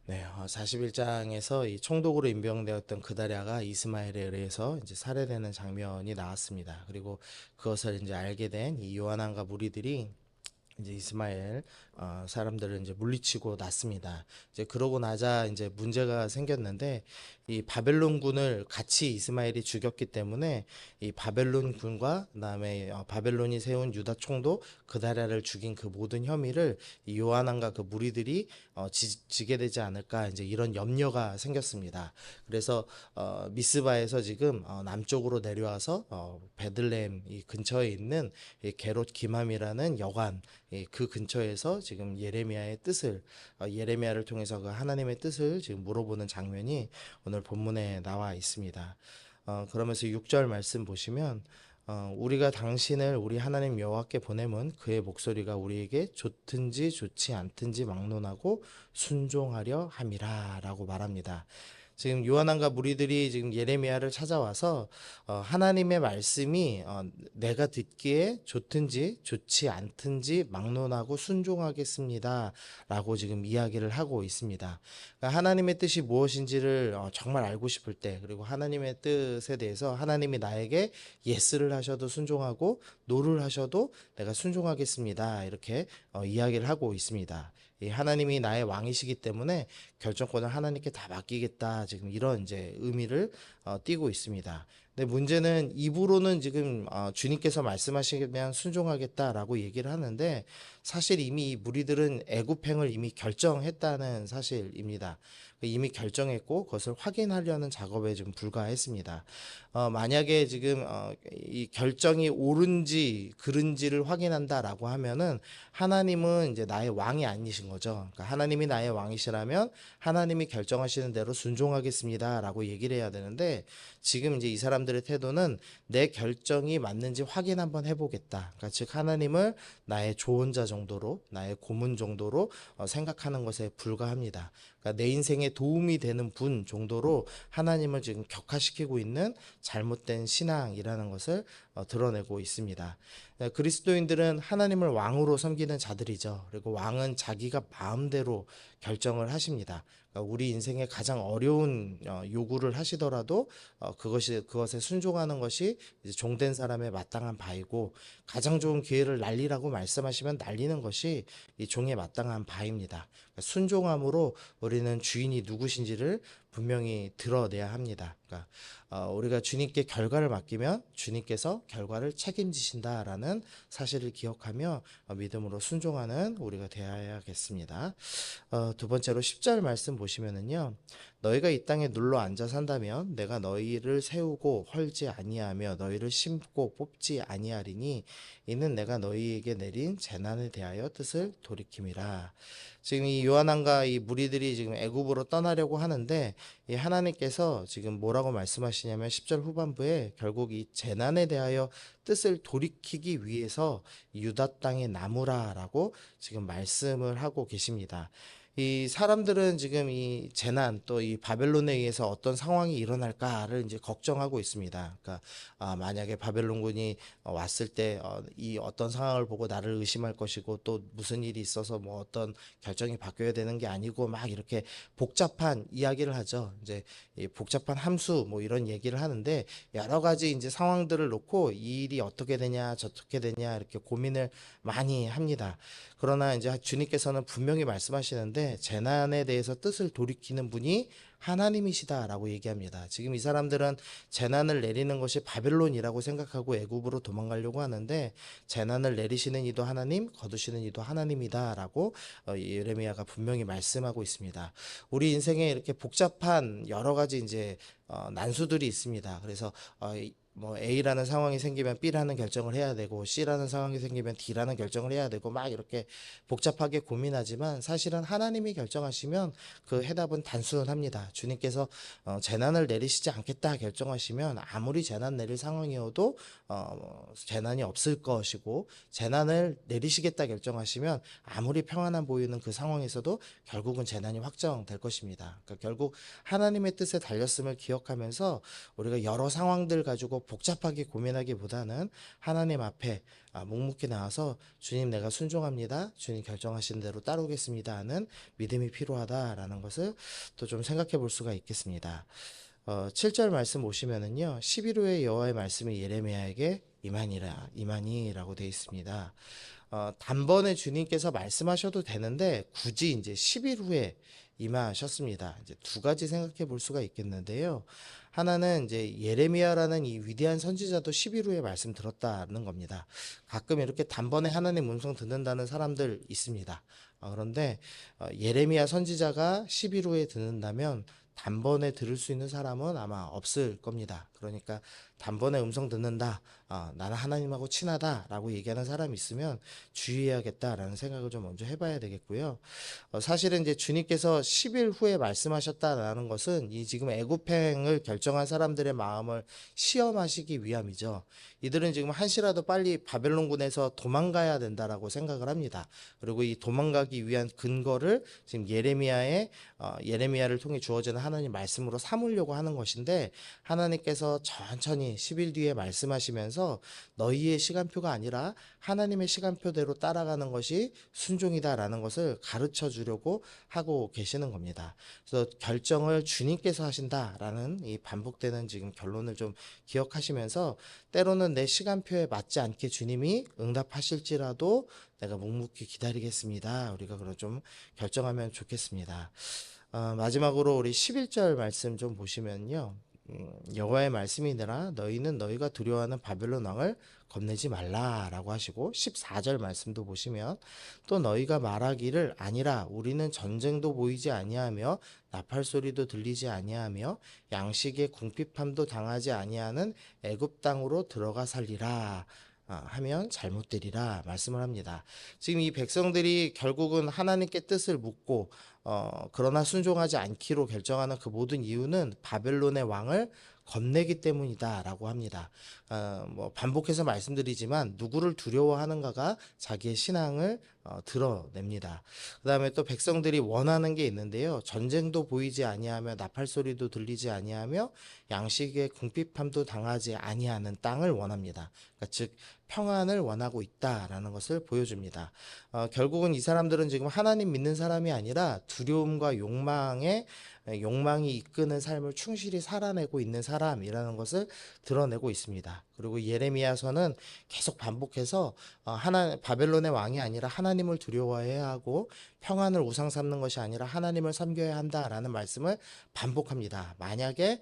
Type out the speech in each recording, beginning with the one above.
네, 41장에서 이 총독으로 임명되었던 그다랴가 이스마엘에 의해서 이제 살해되는 장면이 나왔습니다. 그리고 그것을 이제 알게 된 이 요한왕과 무리들이 이제 이스마엘 사람들을 이제 물리치고 났습니다. 이제 그러고 나자 이제 문제가 생겼는데 이 바벨론군을 같이 이스마엘이 죽였기 때문에 이 바벨론 군과 그다음에 바벨론이 세운 유다 총독 그다랴를 죽인 그 모든 혐의를 이 요한안과 그 무리들이 지게 되지 않을까 이제 이런 염려가 생겼습니다. 그래서 미스바에서 지금 남쪽으로 내려와서 베들레헴 이 근처에 있는 이 게롯 기맘이라는 여관 그 근처에서 지금 예레미야의 뜻을 예레미야를 통해서 그 하나님의 뜻을 지금 물어보는 장면이 오늘 본문에 나와 있습니다. 그러면서 6절 말씀 보시면 우리가 당신을 우리 하나님 여호와께 보내면 그의 목소리가 우리에게 좋든지 좋지 않든지 막론하고 순종하려 함이라라고 말합니다. 지금 요한안과 무리들이 지금 예레미야를 찾아와서 하나님의 말씀이 내가 듣기에 좋든지 좋지 않든지 막론하고 순종하겠습니다라고 지금 이야기를 하고 있습니다. 그러니까 하나님의 뜻이 무엇인지를 정말 알고 싶을 때, 그리고 하나님의 뜻에 대해서 하나님이 나에게 예스를 하셔도 순종하고 노를 하셔도 내가 순종하겠습니다, 이렇게 이야기를 하고 있습니다. 이 하나님이 나의 왕이시기 때문에 결정권을 하나님께 다 맡기겠다, 지금 이런 이제 의미를 띠고 있습니다. 근데 문제는 입으로는 지금 주님께서 말씀하시면 순종하겠다라고 얘기를 하는데 사실 이미 이 무리들은 애굽행을 이미 결정했다는 사실입니다. 이미 결정했고 그것을 확인하려는 작업에 좀 불과했습니다. 만약에 지금 이 결정이 옳은지 그른지를 확인한다라고 하면은 하나님은 이제 나의 왕이 아니신 거죠. 그러니까 하나님이 나의 왕이시라면 하나님이 결정하시는 대로 순종하겠습니다라고 얘기를 해야 되는데 지금 이제 이 사람들의 태도는 내 결정이 맞는지 확인 한번 해보겠다. 그러니까 즉 하나님을 나의 조언자 정도로, 나의 고문 정도로 생각하는 것에 불과합니다. 그러니까 내 인생에 도움이 되는 분 정도로 하나님을 지금 격화시키고 있는 잘못된 신앙이라는 것을 드러내고 있습니다. 그리스도인들은 하나님을 왕으로 섬기는 자들이죠. 그리고 왕은 자기가 마음대로 결정을 하십니다. 그러니까 우리 인생의 가장 어려운 요구를 하시더라도 그것에 순종하는 것이 이제 종된 사람의 마땅한 바이고, 가장 좋은 기회를 날리라고 말씀하시면 날리는 것이 이 종의 마땅한 바입니다. 그러니까 순종함으로 우리는 주인이 누구신지를 분명히 드러내야 합니다. 그러니까 우리가 주님께 결과를 맡기면 주님께서 결과를 책임지신다라는 사실을 기억하며 믿음으로 순종하는 우리가 되어야겠습니다. 두 번째로 10절 말씀 보시면은요. 너희가 이 땅에 눌러 앉아 산다면 내가 너희를 세우고 헐지 아니하며 너희를 심고 뽑지 아니하리니 이는 내가 너희에게 내린 재난에 대하여 뜻을 돌이킴이라. 지금 이 요한왕과 이 무리들이 지금 애굽으로 떠나려고 하는데 이 하나님께서 지금 뭐라고 말씀하시냐면 10절 후반부에 결국 이 재난에 대하여 뜻을 돌이키기 위해서 유다 땅에 나무라라고 지금 말씀을 하고 계십니다. 이 사람들은 지금 이 재난 또 이 바벨론에 의해서 어떤 상황이 일어날까를 이제 걱정하고 있습니다. 그러니까 만약에 바벨론군이 왔을 때 이 어떤 상황을 보고 나를 의심할 것이고 또 무슨 일이 있어서 뭐 어떤 결정이 바뀌어야 되는 게 아니고 막 이렇게 복잡한 이야기를 하죠. 이제 이 복잡한 함수 뭐 이런 얘기를 하는데 여러 가지 이제 상황들을 놓고 이 일이 어떻게 되냐 저떻게 되냐 이렇게 고민을 많이 합니다. 그러나 이제 주님께서는 분명히 말씀하시는데 재난에 대해서 뜻을 돌이키는 분이 하나님이시다라고 얘기합니다. 지금 이 사람들은 재난을 내리는 것이 바벨론이라고 생각하고 애굽으로 도망가려고 하는데 재난을 내리시는 이도 하나님, 거두시는 이도 하나님이다라고 예레미야가 분명히 말씀하고 있습니다. 우리 인생에 이렇게 복잡한 여러 가지 이제 난수들이 있습니다. 그래서 뭐 A라는 상황이 생기면 B라는 결정을 해야 되고 C라는 상황이 생기면 D라는 결정을 해야 되고 막 이렇게 복잡하게 고민하지만 사실은 하나님이 결정하시면 그 해답은 단순합니다. 주님께서 재난을 내리시지 않겠다 결정하시면 아무리 재난 내릴 상황이어도 재난이 없을 것이고, 재난을 내리시겠다 결정하시면 아무리 평안한 보이는 그 상황에서도 결국은 재난이 확정될 것입니다. 그러니까 결국 하나님의 뜻에 달렸음을 기억하면서 우리가 여러 상황들 가지고 복잡하게 고민하기보다는 하나님 앞에 묵묵히 나와서 주님 내가 순종합니다. 주님 결정하신 대로 따르겠습니다 하는 믿음이 필요하다라는 것을 또 좀 생각해 볼 수가 있겠습니다. 7절 말씀 보시면은요. 11호의 여호와의 말씀이 예레미야에게 이만이라고 되어 있습니다. 단번에 주님께서 말씀하셔도 되는데 굳이 이제 10일 후에 임하셨습니다. 이제 두 가지 생각해 볼 수가 있겠는데요. 하나는 이제 예레미야라는 이 위대한 선지자도 10일 후에 말씀 들었다는 겁니다. 가끔 이렇게 단번에 하나님 음성 듣는다는 사람들 있습니다. 그런데 예레미야 선지자가 10일 후에 듣는다면 단번에 들을 수 있는 사람은 아마 없을 겁니다. 그러니까 단번에 음성 듣는다, 나는 하나님하고 친하다라고 얘기하는 사람이 있으면 주의해야겠다라는 생각을 좀 먼저 해봐야 되겠고요. 사실은 이제 주님께서 10일 후에 말씀하셨다라는 것은 이 지금 애굽행을 결정한 사람들의 마음을 시험하시기 위함이죠. 이들은 지금 한시라도 빨리 바벨론군에서 도망가야 된다라고 생각을 합니다. 그리고 이 도망가기 위한 근거를 지금 예레미야를 통해 주어지는 하나님 말씀으로 삼으려고 하는 것인데 하나님께서 천천히 10일 뒤에 말씀하시면서 너희의 시간표가 아니라 하나님의 시간표대로 따라가는 것이 순종이다라는 것을 가르쳐 주려고 하고 계시는 겁니다. 그래서 결정을 주님께서 하신다라는 이 반복되는 지금 결론을 좀 기억하시면서 때로는 내 시간표에 맞지 않게 주님이 응답하실지라도 내가 묵묵히 기다리겠습니다. 우리가 그걸 좀 결정하면 좋겠습니다. 마지막으로 우리 11절 말씀 좀 보시면요. 여호와의 말씀이니라 너희는 너희가 두려워하는 바벨론 왕을 겁내지 말라라고 하시고 14절 말씀도 보시면 또 너희가 말하기를 아니라 우리는 전쟁도 보이지 아니하며 나팔 소리도 들리지 아니하며 양식의 궁핍함도 당하지 아니하는 애굽 땅으로 들어가 살리라 하면 잘못되리라 말씀을 합니다. 지금 이 백성들이 결국은 하나님께 뜻을 묻고 그러나 순종하지 않기로 결정하는 그 모든 이유는 바벨론의 왕을 겁내기 때문이다라고 합니다. 뭐 반복해서 말씀드리지만 누구를 두려워하는가가 자기의 신앙을 드러냅니다. 그 다음에 또 백성들이 원하는 게 있는데요. 전쟁도 보이지 아니하며 나팔 소리도 들리지 아니하며 양식의 궁핍함도 당하지 아니하는 땅을 원합니다. 그러니까 즉 평안을 원하고 있다라는 것을 보여줍니다. 결국은 이 사람들은 지금 하나님 믿는 사람이 아니라 두려움과 욕망이 이끄는 삶을 충실히 살아내고 있는 사람이라는 것을 드러내고 있습니다. 그리고 예레미야서는 계속 반복해서 바벨론의 왕이 아니라 하나님을 두려워해야 하고 평안을 우상 삼는 것이 아니라 하나님을 섬겨야 한다라는 말씀을 반복합니다. 만약에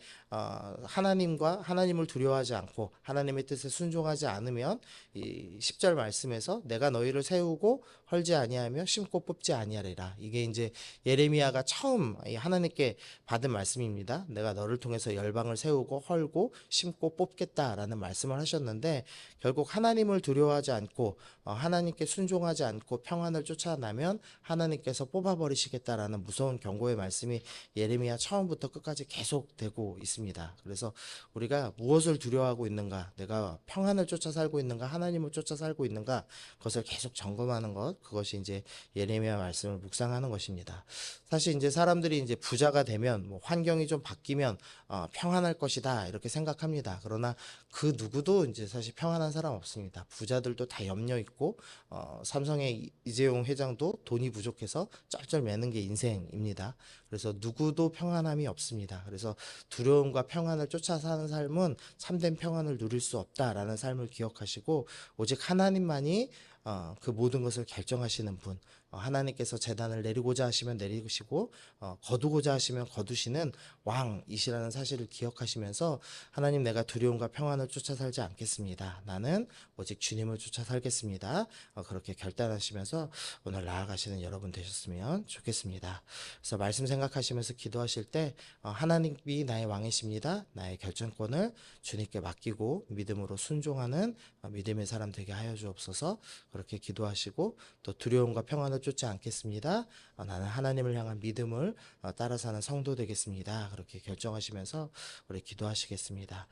하나님을 두려워하지 않고 하나님의 뜻에 순종하지 않으면 이 10절 말씀에서 내가 너희를 세우고 헐지 아니하며 심고 뽑지 아니하리라. 이게 이제 예레미야가 처음 하나님께 받은 말씀입니다. 내가 너를 통해서 열방을 세우고 헐고 심고 뽑겠다라는 말씀을 하셨는데 결국 하나님을 두려워하지 않고 하나님께 순종하지 않고 평안을 쫓아나면 하나님께서 뽑아버리시겠다라는 무서운 경고의 말씀이 예레미야 처음부터 끝까지 계속되고 있습니다. 그래서 우리가 무엇을 두려워하고 있는가, 내가 평안을 쫓아 살고 있는가, 하나님을 쫓아 살고 있는가, 그것을 계속 점검하는 것, 그것이 이제 예레미야 말씀을 묵상하는 것입니다. 사실 이제 사람들이 이제 부자가 되면 뭐 환경이 좀 바뀌면 평안할 것이다 이렇게 생각합니다. 그러나 그 누구도 이제 사실 평안한 사람 없습니다. 부자들도 다 염려 있고 삼성의 이재용 회장도 돈이 부족해서 쩔쩔 매는 게 인생입니다. 그래서 누구도 평안함이 없습니다. 그래서 두려움과 평안을 쫓아 사는 삶은 참된 평안을 누릴 수 없다라는 삶을 기억하시고 오직 하나님만이 그 모든 것을 결정하시는 분, 하나님께서 재단을 내리고자 하시면 내리시고 거두고자 하시면 거두시는 왕이시라는 사실을 기억하시면서 하나님 내가 두려움과 평안을 쫓아 살지 않겠습니다. 나는 오직 주님을 쫓아 살겠습니다. 그렇게 결단하시면서 오늘 나아가시는 여러분 되셨으면 좋겠습니다. 그래서 말씀 생각하시면서 기도하실 때 하나님이 나의 왕이십니다. 나의 결정권을 주님께 맡기고 믿음으로 순종하는 믿음의 사람 되게 하여 주옵소서. 그렇게 기도하시고 또 두려움과 평안을 쫓지 않겠습니다. 나는 하나님을 향한 믿음을 따라 사는 성도 되겠습니다. 그렇게 결정하시면서 우리 기도하시겠습니다.